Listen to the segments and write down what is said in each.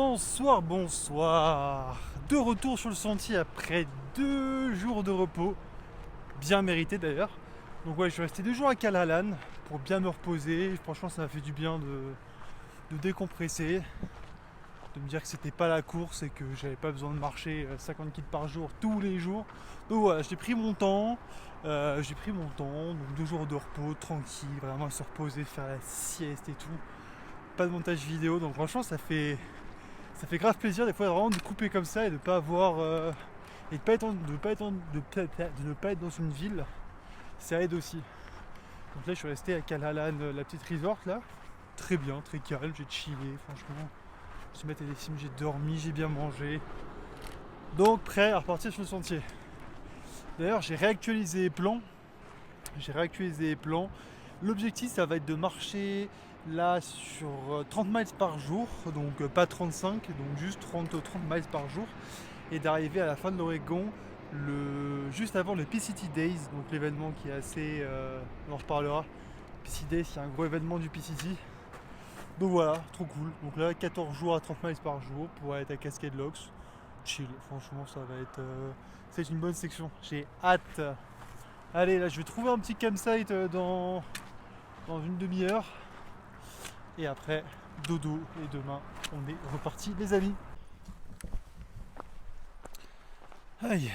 Bonsoir, bonsoir. De retour sur le sentier après 2 jours de repos, bien mérité d'ailleurs. Donc ouais, je suis resté 2 jours à Kalalan pour bien me reposer. Franchement, ça m'a fait du bien de décompresser, de me dire que c'était pas la course et que j'avais pas besoin de marcher 50 km par jour tous les jours. Donc voilà, j'ai pris mon temps. Donc 2 jours de repos, tranquille, vraiment se reposer, faire la sieste et tout. Pas de montage vidéo, donc franchement ça fait grave plaisir des fois vraiment de couper comme ça et de pas avoir et de ne pas être dans une ville. Ça aide aussi. Donc là je suis resté à Kalalan, la petite resort là. Très bien, très calme, j'ai chillé franchement. Je me suis maté des films, j'ai dormi, j'ai bien mangé. Donc prêt à repartir sur le sentier. D'ailleurs j'ai réactualisé les plans. L'objectif ça va être de marcher là sur 30 miles par jour, donc pas 35, donc juste 30 miles par jour, et d'arriver à la fin de l'Oregon juste avant le PCT Days, donc l'événement qui est assez, on en reparlera. PCT Days, c'est un gros événement du PCT. Donc voilà, trop cool. Donc là, 14 jours à 30 miles par jour pour être à Cascade Locks. Chill, franchement, ça va être. C'est une bonne section. J'ai hâte. Allez, là, je vais trouver un petit campsite dans une demi-heure. Et après, dodo. Et demain, on est reparti, les amis. Aïe.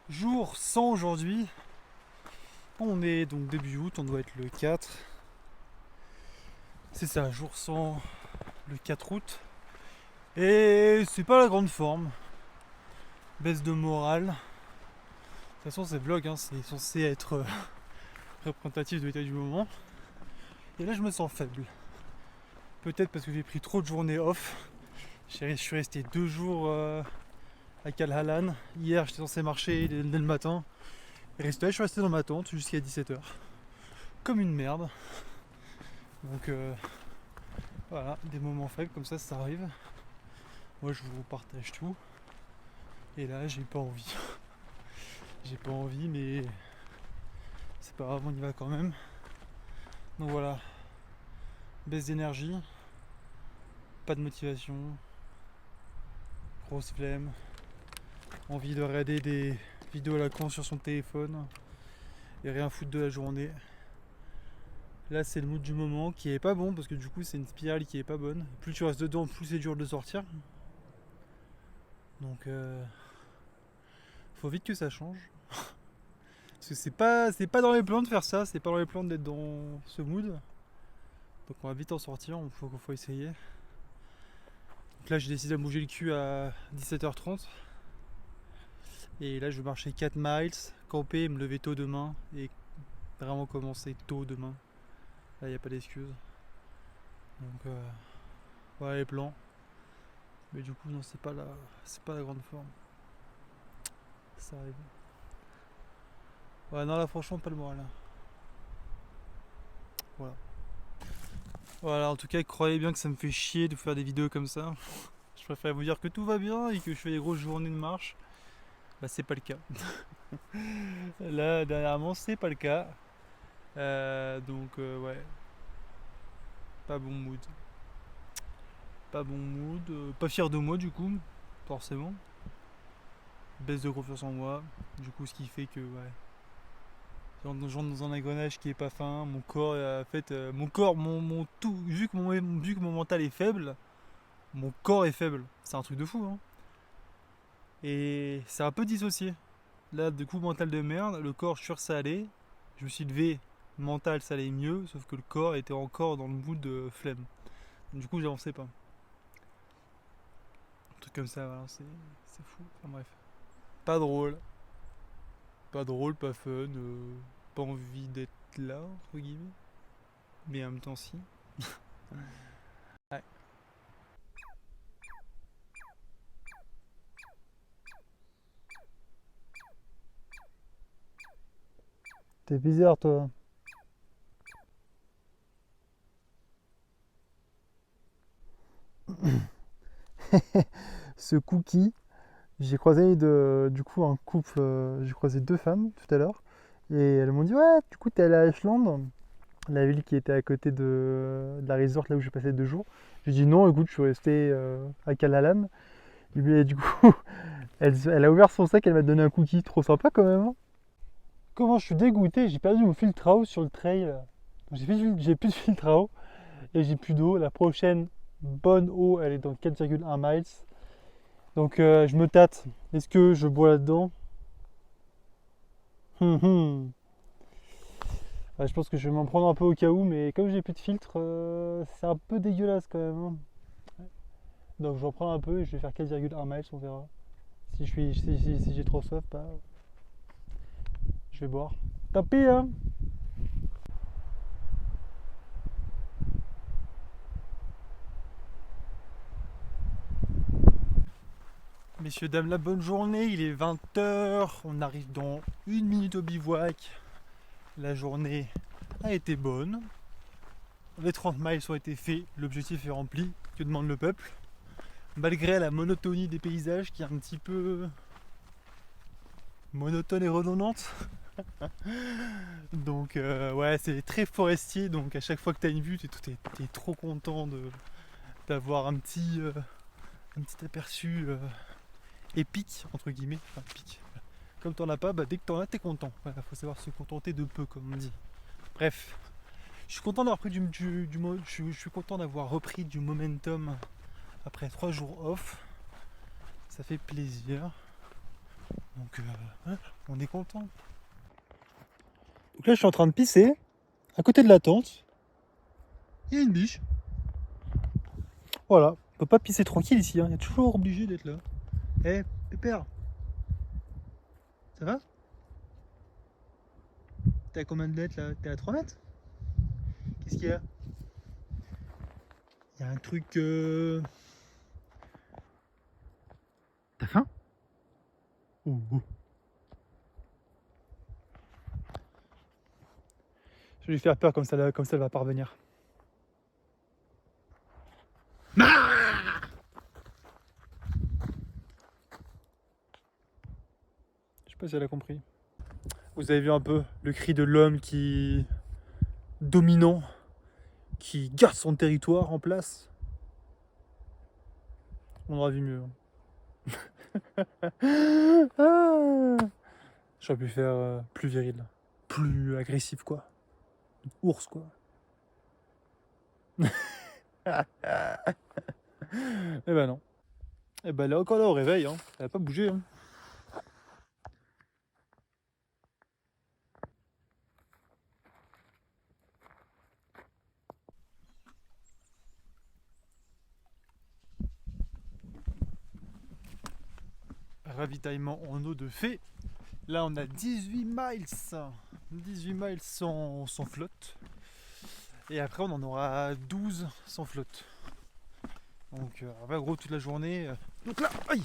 Jour 100 aujourd'hui. On est donc début août, on doit être le 4. C'est ça, jour 100, le 4 août. Et c'est pas la grande forme. Baisse de morale. De toute façon, ces vlogs, hein, c'est censé être représentatif de l'état du moment. Et là, je me sens faible. Peut-être parce que j'ai pris trop de journées off. Je suis resté 2 jours à Kalalan. Hier, j'étais censé marcher dès le matin. Et je suis resté dans ma tente jusqu'à 17h. Comme une merde. Donc voilà, des moments faibles comme ça arrive. Moi, je vous partage tout. Et là, j'ai pas envie. J'ai pas envie, mais c'est pas grave, on y va quand même. Donc voilà, baisse d'énergie, pas de motivation, grosse flemme, envie de regarder des vidéos à la con sur son téléphone et rien foutre de la journée. Là, c'est le mood du moment qui est pas bon parce que du coup, c'est une spirale qui est pas bonne. Plus tu restes dedans, plus c'est dur de sortir. Donc, faut vite que ça change. Parce que c'est pas dans les plans de faire ça, c'est pas dans les plans d'être dans ce mood. Donc on va vite en sortir, faut essayer. Donc là j'ai décidé de bouger le cul à 17h30. Et là je vais marcher 4 miles, camper, me lever tôt demain et vraiment commencer tôt demain. Là il n'y a pas d'excuse. Donc voilà les plans. Mais du coup non, c'est pas la grande forme. Ça arrive. Ouais non là franchement pas le moral. Voilà. Voilà, en tout cas croyez bien que ça me fait chier de faire des vidéos comme ça. Je préfère vous dire que tout va bien et que je fais des grosses journées de marche. Bah c'est pas le cas. Là dernièrement c'est pas le cas. Donc ouais. Pas bon mood. Pas bon mood. Pas fier de moi du coup, forcément. Baisse de confiance en moi. Du coup ce qui fait que ouais. J'entre dans un engrenage qui est pas fin. Mon corps, en fait, mon corps, mon tout, vu que mon mental est faible, mon corps est faible. C'est un truc de fou, hein. Et c'est un peu dissocié. Là, du coup, mental de merde, le corps, je suis sûr que ça allait. Je me suis levé, mental, ça allait mieux, sauf que le corps était encore dans le mood de flemme. Du coup, j'avançais pas. Un truc comme ça, voilà, c'est fou. Enfin bref. Pas drôle. Pas drôle, pas fun. Pas envie d'être là, entre guillemets. Mais en même temps, si. Ouais. T'es bizarre, toi. Ce cookie, j'ai croisé du coup un couple, j'ai croisé deux femmes tout à l'heure et elles m'ont dit ouais du coup t'es allé à Ashland la ville qui était à côté de la resort là où j'ai passé 2 jours. J'ai dit non, écoute, je suis resté à Calalan. Et du coup, elle a ouvert son sac, elle m'a donné un cookie, trop sympa quand même, hein. Comment je suis dégoûté, j'ai perdu mon filtre à eau sur le trail. J'ai plus de filtre à eau et j'ai plus d'eau. La prochaine bonne eau, elle est dans 4,1 miles. Donc je me tâte. Est-ce que je bois là-dedans? Ouais, je pense que je vais m'en prendre un peu au cas où, mais comme j'ai plus de filtre, c'est un peu dégueulasse quand même, hein. Donc j'en prends un peu et je vais faire 4,1 miles, on verra. Si j'ai trop soif, bah, je vais boire. Tant pis, hein. Messieurs, dames, la bonne journée, il est 20 h, on arrive dans 1 minute au bivouac. La journée a été bonne, les 30 miles ont été faits, l'objectif est rempli, que demande le peuple. Malgré la monotonie des paysages qui est un petit peu monotone et redondante. Donc ouais, c'est très forestier, donc à chaque fois que tu as une vue, t'es trop content d'avoir un petit aperçu épique, entre guillemets, enfin épique. Comme t'en as pas, bah, dès que t'en as, t'es content. Voilà, faut savoir se contenter de peu, comme on dit. Bref, je suis content d'avoir pris je suis content d'avoir repris du momentum après 3 jours off. Ça fait plaisir. Donc ouais, on est content. Donc là, je suis en train de pisser à côté de la tente. Il y a une biche. Voilà, on peut pas pisser tranquille ici, hein. Il est toujours obligé d'être là. Eh, Pépère, ça va? T'es à combien de mètres là? T'es à 3 mètres? Qu'est-ce qu'il y a? Il y a un truc. T'as faim? Oh, oh. Je vais lui faire peur comme ça elle va parvenir. Je sais pas si elle a compris. Vous avez vu un peu le cri de l'homme qui dominant, qui garde son territoire en place. On aura vu mieux. Ah, j'aurais pu faire plus viril, plus agressif quoi. Ours quoi. Eh ben non. Eh ben elle est encore là au réveil, hein. Elle a pas bougé, hein. Ravitaillement en eau de fée. Là on a 18 miles. 18 miles sans flotte. Et après on en aura 12 sans flotte. Donc en gros toute la journée. Donc là, aïe,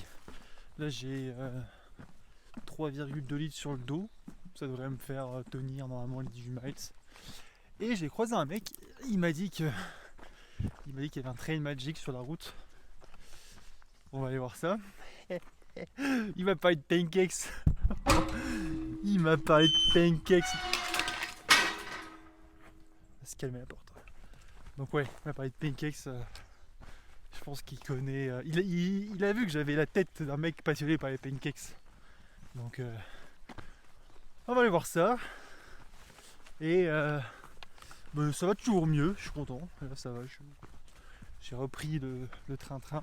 là j'ai 3,2 litres sur le dos. Ça devrait me faire tenir normalement les 18 miles. Et j'ai croisé un mec, il m'a dit qu'il y avait un trail magic sur la route. On va aller voir ça. Il m'a parlé de pancakes. Il m'a parlé de pancakes. On va se calmer la porte. Donc ouais, il m'a parlé de pancakes. Je pense qu'il connaît. Il a vu que j'avais la tête d'un mec passionné par les pancakes. Donc on va aller voir ça. Et bah, ça va toujours mieux, je suis content. Là ça va, j'ai repris le train-train.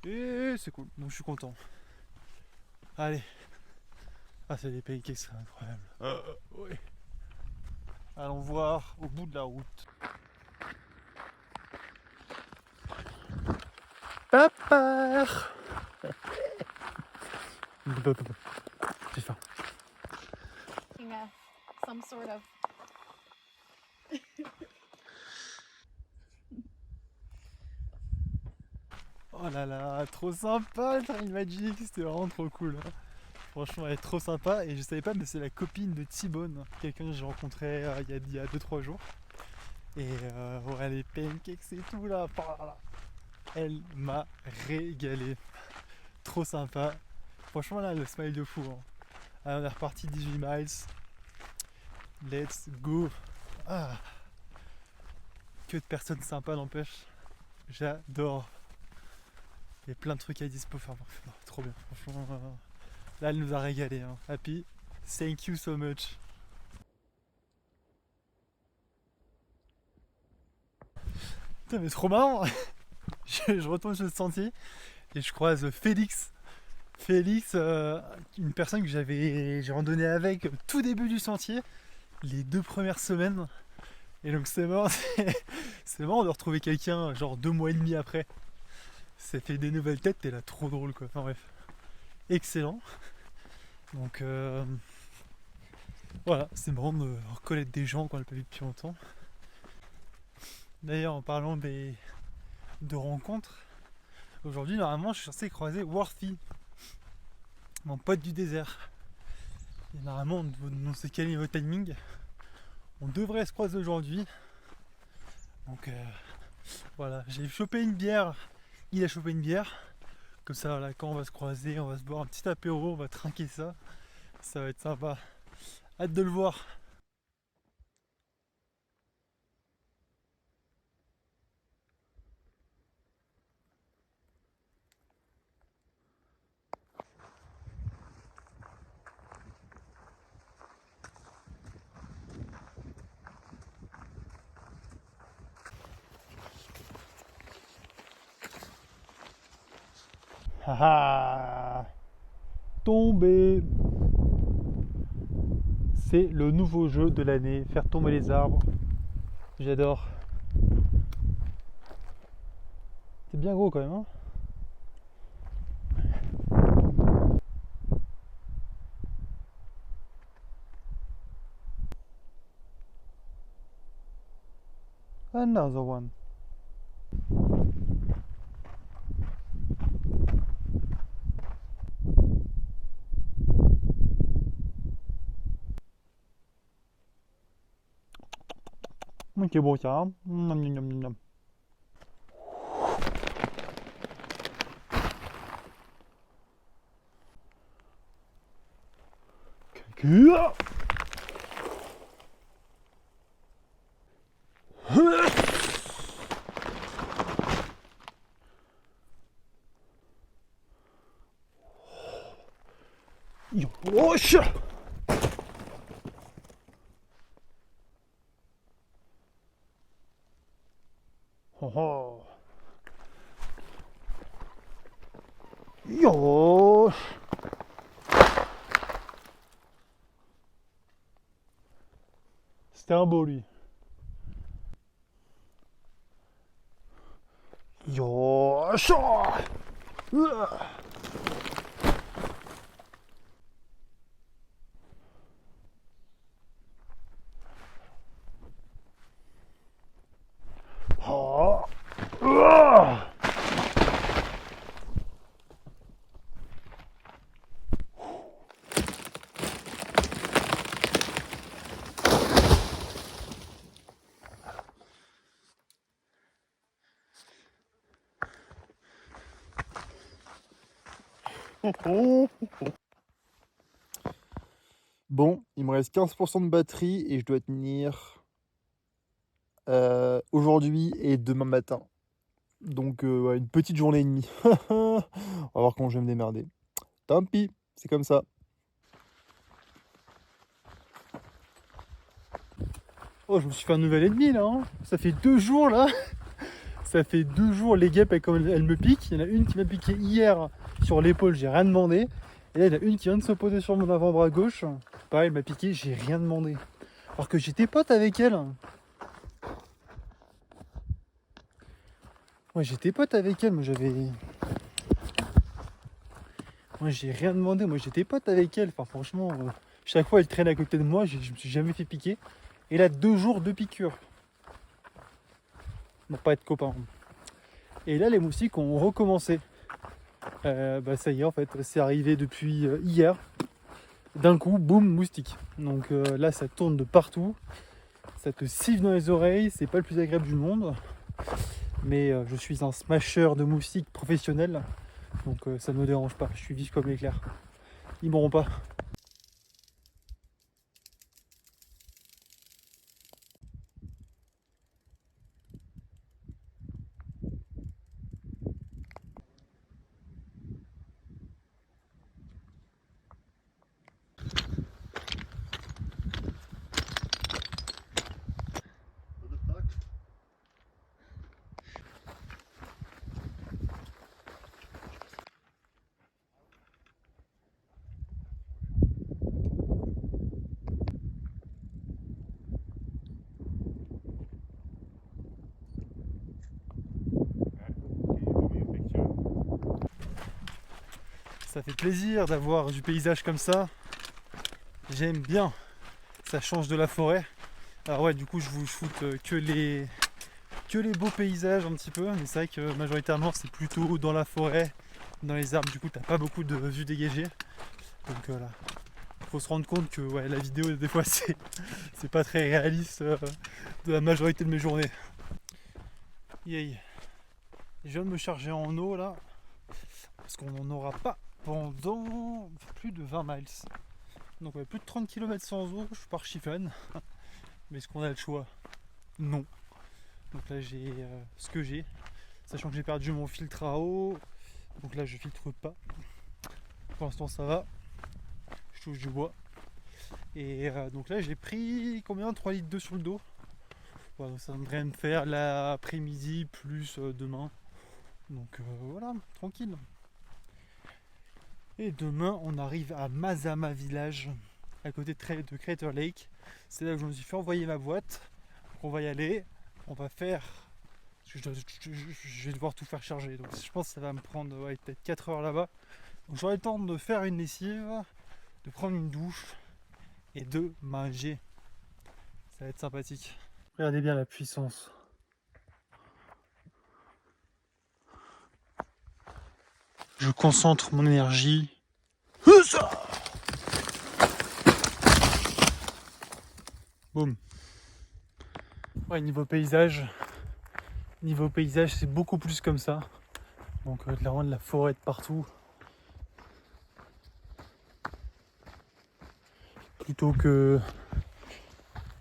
Et c'est cool, donc je suis content. Allez. Ah, c'est des pancakes, c'est incroyable. Ouais. Allons voir au bout de la route. Papa. J'ai faim. Some sort of. Oh là là, trop sympa le Trail Magic, c'était vraiment trop cool. Franchement, elle est trop sympa et je savais pas, mais c'est la copine de T-Bone, quelqu'un que j'ai rencontré il y a 2-3 jours. Et ouais, les pancakes et tout là, elle m'a régalé. Trop sympa. Franchement, là, le smile de fou, hein. Allez, on est reparti 18 miles. Let's go. Ah, que de personnes sympas n'empêche. J'adore. Il y a plein de trucs à dispo faire. Trop bien. Franchement, là, elle nous a régalé. Hein. Happy, thank you so much. Putain, mais trop marrant. je retourne sur le sentier et je croise Félix. Félix, une personne que j'ai randonné avec au tout début du sentier, les 2 premières semaines. Et donc c'est marrant, c'est marrant de retrouver quelqu'un genre 2 mois et demi après. Ça fait des nouvelles têtes, t'es là, trop drôle quoi. Enfin bref, excellent. Donc voilà, c'est marrant de reconnaître des gens qu'on n'a pas vu depuis longtemps. D'ailleurs, en parlant de rencontres, aujourd'hui normalement je suis censé croiser Worthy, mon pote du désert. Et normalement on s'est calé au timing. On devrait se croiser aujourd'hui. Donc voilà, j'ai chopé une bière, il a chopé une bière. Comme ça, voilà, quand on va se croiser, on va se boire un petit apéro, on va trinquer ça. Ça va être sympa. Hâte de le voir. Haha, tomber. C'est le nouveau jeu de l'année, faire tomber les arbres. J'adore. C'est bien gros quand même, hein. Another one. Ok, bon, ça. Nom, nom, nom, nom. Calcul. Yosh. Oh oh. Yosh. C'était un beau lui. Yosh. Oh. Bon, il me reste 15% de batterie et je dois tenir aujourd'hui et demain matin. Donc ouais, une petite journée et demie. On va voir comment je vais me démerder. Tant pis, c'est comme ça. Oh, je me suis fait un nouvel ennemi là. Hein. Ça fait 2 jours là. Ça fait 2 jours, les guêpes, elles me piquent. Il y en a une qui m'a piqué hier sur l'épaule, j'ai rien demandé. Et là, il y en a une qui vient de se poser sur mon avant-bras gauche. Pareil, elle m'a piqué, j'ai rien demandé. Alors que j'étais pote avec elle. Ouais, j'étais pote avec elle, moi j'avais. Moi j'ai rien demandé, moi j'étais pote avec elle. Enfin, franchement, chaque fois elle traîne à côté de moi, je me suis jamais fait piquer. Et là, 2 jours de piqûre. Pour pas être copains. Et là, les moustiques ont recommencé. Bah ça y est, en fait, c'est arrivé depuis hier. D'un coup, boum, moustique. Donc là, ça tourne de partout. Ça te siffle dans les oreilles. C'est pas le plus agréable du monde. Mais je suis un smasher de moustiques professionnel. Donc ça ne me dérange pas. Je suis vif comme l'éclair. Ils m'auront pas. Ça fait plaisir d'avoir du paysage comme ça. J'aime bien. Ça change de la forêt. Alors ouais, du coup je vous shoot que les beaux paysages un petit peu, mais c'est vrai que majoritairement c'est plutôt dans la forêt, dans les arbres, du coup t'as pas beaucoup de vues dégagées. Donc voilà, faut se rendre compte que ouais, la vidéo des fois c'est pas très réaliste de la majorité de mes journées. Yay. Je viens de me charger en eau là, parce qu'on n'en aura pas pendant plus de 20 miles. Donc ouais, plus de 30 km sans eau, je suis pas archi fan. Mais est-ce qu'on a le choix? Non. Donc là j'ai ce que j'ai, sachant que j'ai perdu mon filtre à eau. Donc là je filtre pas. Pour l'instant ça va. Je touche du bois. Et donc là j'ai pris combien? 3 litres d'eau sur le dos. Voilà, ça devrait me faire l'après-midi plus demain. Donc voilà, tranquille. Et demain on arrive à Mazama Village, à côté de Crater Lake. C'est là où je me suis fait envoyer ma boîte. Donc on va y aller. On va faire. Parce que je vais devoir tout faire charger. Donc je pense que ça va me prendre ouais, peut-être 4 heures là-bas. Donc j'aurai le temps de faire une lessive, de prendre une douche et de manger. Ça va être sympathique. Regardez bien la puissance. Je concentre mon énergie. Boum. Ouais, niveau paysage c'est beaucoup plus comme ça. Donc clairement de la forêt de partout. Plutôt que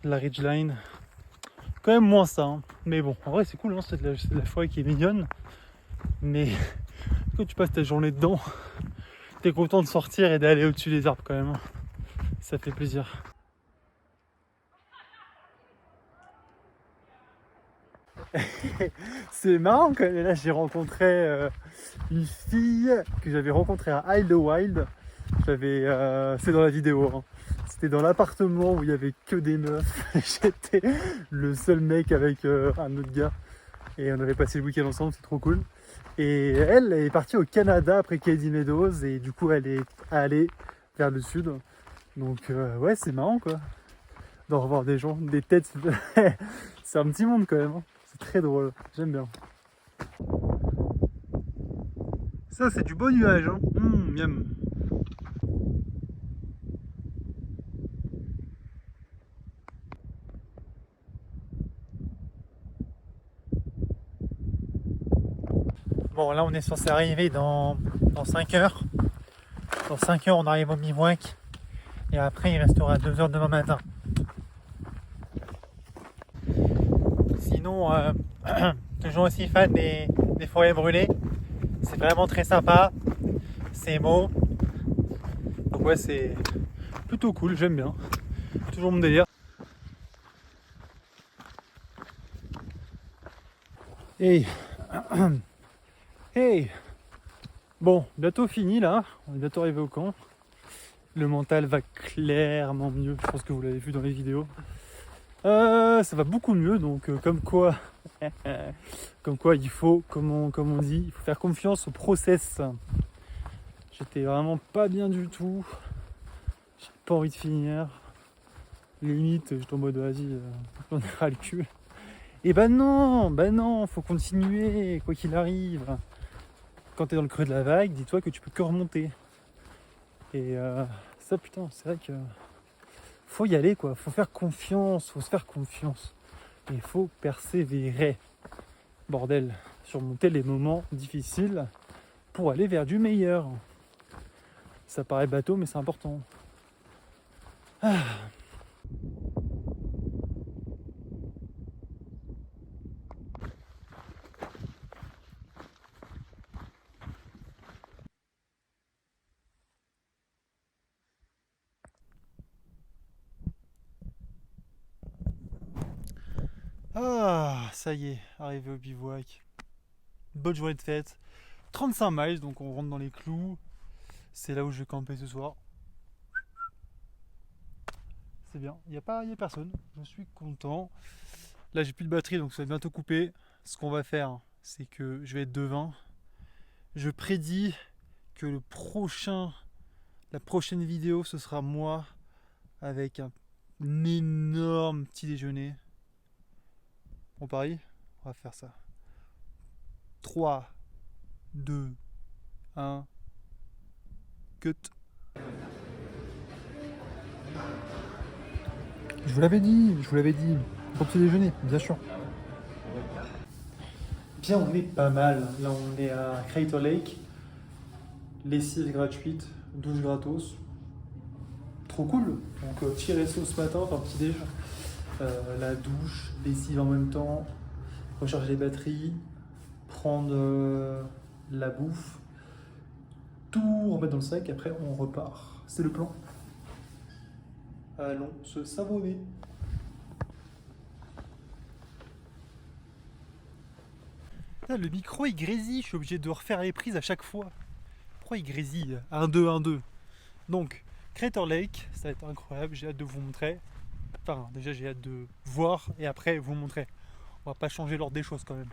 la ridgeline. Quand même moins ça. Hein. Mais bon, en vrai c'est cool, hein, c'est de la forêt qui est mignonne. Mais quand tu passes ta journée dedans, t'es content de sortir et d'aller au-dessus des arbres quand même. Ça fait plaisir. C'est marrant quand même. Là j'ai rencontré une fille que j'avais rencontrée à Isle Wild. C'est dans la vidéo. Hein. C'était dans l'appartement où il y avait que des meufs. J'étais le seul mec avec un autre gars. Et on avait passé le week-end ensemble, c'est trop cool. Et elle est partie au Canada après Katy Meadows et du coup elle est allée vers le sud. Donc ouais, c'est marrant quoi. D'en revoir des gens, des têtes. C'est un petit monde quand même. Hein. C'est très drôle, j'aime bien. Ça c'est du beau nuage. Hein. Miam. Bon là on est censé arriver dans 5 heures. Dans 5 heures on arrive au Miwok. Et après il restera 2 heures demain matin. Sinon, toujours aussi fan des forêts brûlées. C'est vraiment très sympa. C'est beau. Donc ouais, c'est plutôt cool, j'aime bien. Toujours mon délire. Hey. Hey. Bon, bientôt fini là. On est bientôt arrivé au camp. Le mental va clairement mieux. Je pense que vous l'avez vu dans les vidéos. Ça va beaucoup mieux. Donc comme quoi il faut, comme on dit, il faut faire confiance au process. J'étais vraiment pas bien du tout. J'ai pas envie de finir. Limite, j'étais en mode vas-y, on ira le cul. Et bah non, faut continuer, quoi qu'il arrive. Quand t'es dans le creux de la vague, dis-toi que tu peux que remonter. Et ça putain, c'est vrai que faut y aller quoi, faut faire confiance, faut se faire confiance. Et il faut persévérer. Bordel, surmonter les moments difficiles pour aller vers du meilleur. Ça paraît bateau, mais c'est important. Ah. Ah, ça y est, arrivé au bivouac. Bonne journée de fête. 35 miles, donc on rentre dans les clous. C'est là où je vais camper ce soir. C'est bien, il n'y a personne. Je suis content. Là, j'ai plus de batterie, donc ça va bientôt couper. Ce qu'on va faire, c'est que je vais être devant. Je prédis que la prochaine vidéo, ce sera moi avec un énorme petit déjeuner. On parie? On va faire ça. 3, 2, 1, cut. Je vous l'avais dit, pour petit déjeuner, bien sûr. Bien, on est pas mal. Là, on est à Crater Lake. Lessive gratuite, douche gratos. Trop cool. Donc, petit resto ce matin, enfin petit déj. La douche, lessive en même temps, recharger les batteries, prendre la bouffe, tout remettre dans le sac, après on repart. C'est le plan. Allons se savonner. Là, le micro il grésille, je suis obligé de refaire les prises à chaque fois. Pourquoi il grésille? 1, 2, 1, 2. Donc, Crater Lake, ça va être incroyable, j'ai hâte de vous montrer. Enfin, déjà j'ai hâte de voir et après vous montrer. On va pas changer l'ordre des choses quand même.